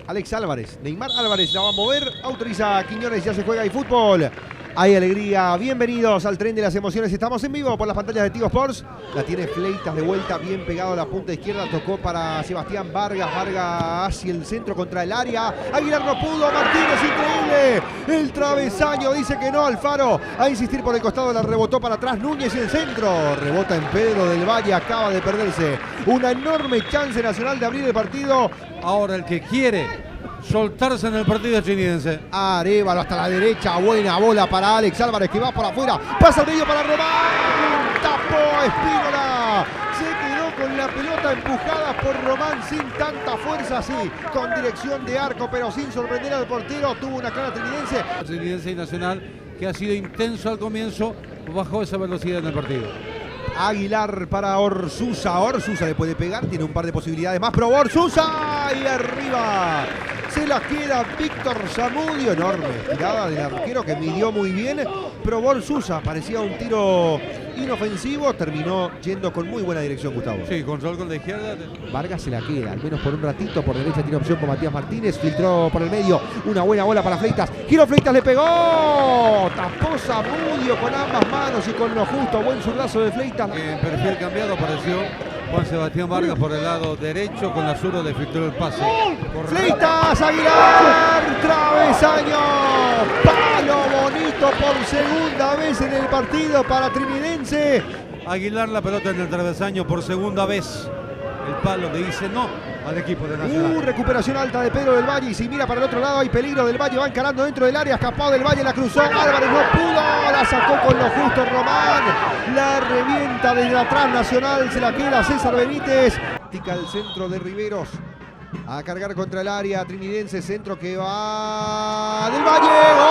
Alex Álvarez. Neymar Álvarez la va a mover. Autoriza a Quiñones, ya se juega y fútbol. Hay alegría, bienvenidos al tren de las emociones. Estamos en vivo por las pantallas de Tigo Sports. La tiene Fleitas de vuelta, bien pegado a la punta izquierda. Tocó para Sebastián Vargas. Vargas hacia el centro contra el área. Aguilar no pudo, Martínez, increíble. El travesaño dice que no. Alfaro a insistir por el costado, la rebotó para atrás. Núñez en el centro. Rebota en Pedro del Valle, acaba de perderse una enorme chance Nacional de abrir el partido. Ahora el que quiere soltarse en el partido trinidense. Arévalo hasta la derecha, buena bola para Alex Álvarez que va por afuera, pasa al medio para Román, tapó Espínola, se quedó con la pelota empujada por Román sin tanta fuerza, sí, con dirección de arco pero sin sorprender al portero, tuvo una clara trinidense. Trinidense y Nacional que ha sido intenso al comienzo, bajó esa velocidad en el partido. Aguilar para Orsusa, Orsusa le puede pegar, tiene un par de posibilidades más, probó Orsusa y arriba. Se la queda Víctor Zamudio, enorme tirada del arquero que midió muy bien. Probó Orsusa, parecía un tiro inofensivo, terminó yendo con muy buena dirección, Gustavo. Sí, control con la izquierda. Vargas se la queda, al menos por un ratito, por derecha tiene opción con Matías Martínez, filtró por el medio, una buena bola para Fleitas, giró Fleitas, le pegó, tapó Zamudio con ambas manos y con lo justo, buen zurdazo de Fleitas. En perfil cambiado apareció Juan Sebastián Vargas por el lado derecho, con la zurda le filtró el pase. Fleitas, Aguilar, travesaño, palo bonito por segunda vez en el partido para Trinidense. Aguilar la pelota en el travesaño por segunda vez. El palo le dice no al equipo de Nacional. Recuperación alta de Pedro del Valle y si mira para el otro lado hay peligro del Valle, va encarando dentro del área, escapado del Valle, la cruzó, Álvarez no pudo, la sacó con lo justo Román, la revienta desde atrás Nacional, se la queda César Benítez. Tica el centro de Riveros, a cargar contra el área trinidense, centro que va del Valle, ¡gol!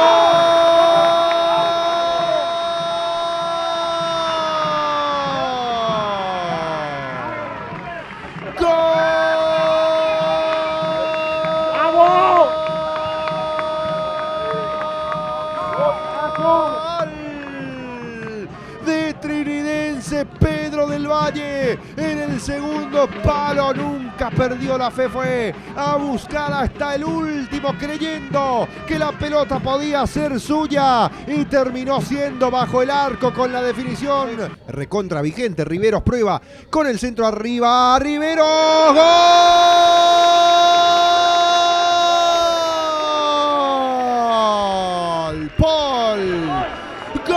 De Trinidense, Pedro del Valle en el segundo palo, nunca perdió la fe, fue a buscar hasta el último creyendo que la pelota podía ser suya y terminó siendo bajo el arco con la definición. Recontra vigente, Riveros prueba con el centro arriba, Riveros, ¡gol! Paul, ¡gol!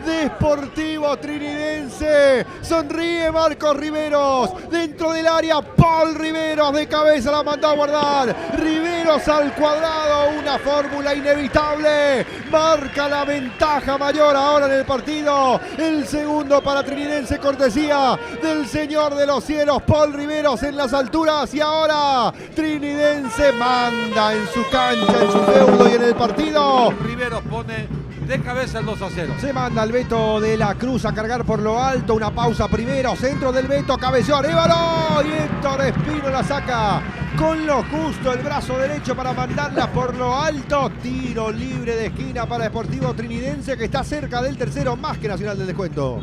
Deportivo Trinidense, sonríe Marcos Riveros, dentro del área, Paul Riveros de cabeza la mandó a guardar, Riveros al cuadrado, una fórmula inevitable, marca la ventaja mayor ahora en el partido, el segundo para Trinidense, cortesía del señor de los cielos, Paul Riveros en las alturas y ahora Trinidense manda en su cancha, en su feudo y en el partido. Riveros pone de cabeza el 2-0. Se manda el Beto de la Cruz a cargar por lo alto. Una pausa primero. Centro del Beto. Cabeció Arévalo. Y Héctor Espino la saca con lo justo. El brazo derecho para mandarla por lo alto. Tiro libre de esquina para Deportivo Trinidense que está cerca del tercero más que Nacional del descuento.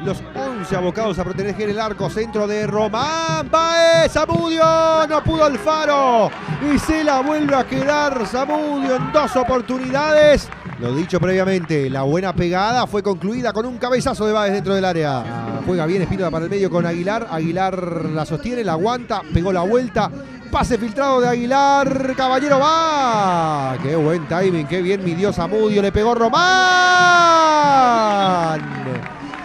Los 11 abocados a proteger el arco. Centro de Román. Baez. Zamudio. No pudo Alfaro. Y se la vuelve a quedar Zamudio en dos oportunidades. Lo dicho previamente, la buena pegada fue concluida con un cabezazo de Báez dentro del área. Juega bien Espínola para el medio con Aguilar. Aguilar la sostiene, la aguanta, pegó la vuelta. Pase filtrado de Aguilar. Caballero va. Qué buen timing, qué bien midió Zamudio. Le pegó Román.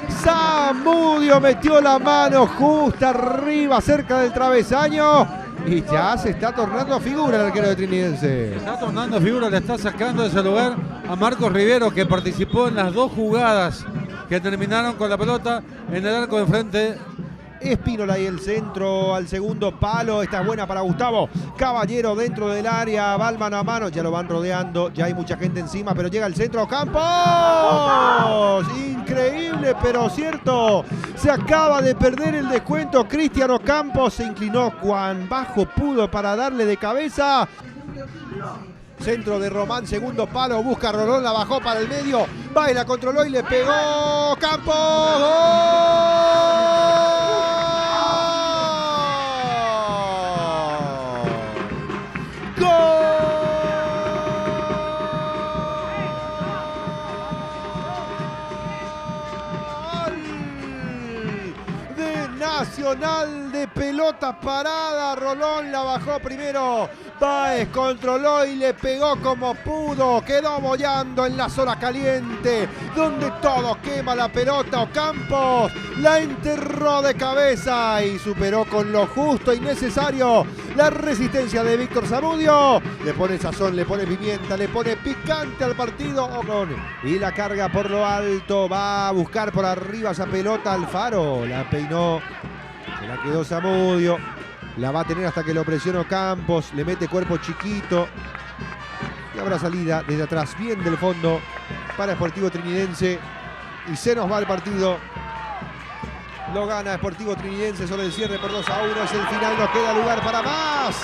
Zamudio metió la mano justa arriba, cerca del travesaño. Y ya se está tornando figura el arquero de Trinidense. Se está tornando figura, le está sacando de ese lugar a Marcos Riveros, que participó en las dos jugadas que terminaron con la pelota en el arco de enfrente. Espínola y el centro al segundo palo. Esta es buena para Gustavo. Caballero dentro del área. Va mano a mano. Ya lo van rodeando. Ya hay mucha gente encima. Pero llega el centro. ¡Campos! Increíble, pero cierto. Se acaba de perder el descuento. Cristiano Campos se inclinó cuán bajo pudo para darle de cabeza. Centro de Román, segundo palo, busca Rolón, la bajó para el medio, va y la controló y le pegó Campos. ¡Gol! De Nacional, de pelota parada, Rolón la bajó primero, Báez controló y le pegó como pudo, quedó boyando en la zona caliente, donde todo quema la pelota. Ocampos la enterró de cabeza y superó con lo justo y necesario la resistencia de Víctor Zamudio. Le pone sazón, le pone pimienta, le pone picante al partido. Y la carga por lo alto, va a buscar por arriba esa pelota Alfaro, la peinó, se la quedó Zamudio. La va a tener hasta que lo presionó Campos, le mete cuerpo chiquito y habrá salida desde atrás, bien del fondo para Sportivo Trinidense y se nos va el partido. Lo gana Sportivo Trinidense sobre el cierre por 2-1, es el final, nos queda lugar para más.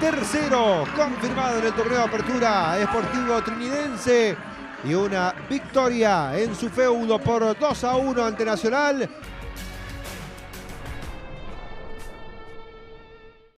Tercero confirmado en el torneo de apertura, Sportivo Trinidense, y una victoria en su feudo por 2-1 ante Nacional.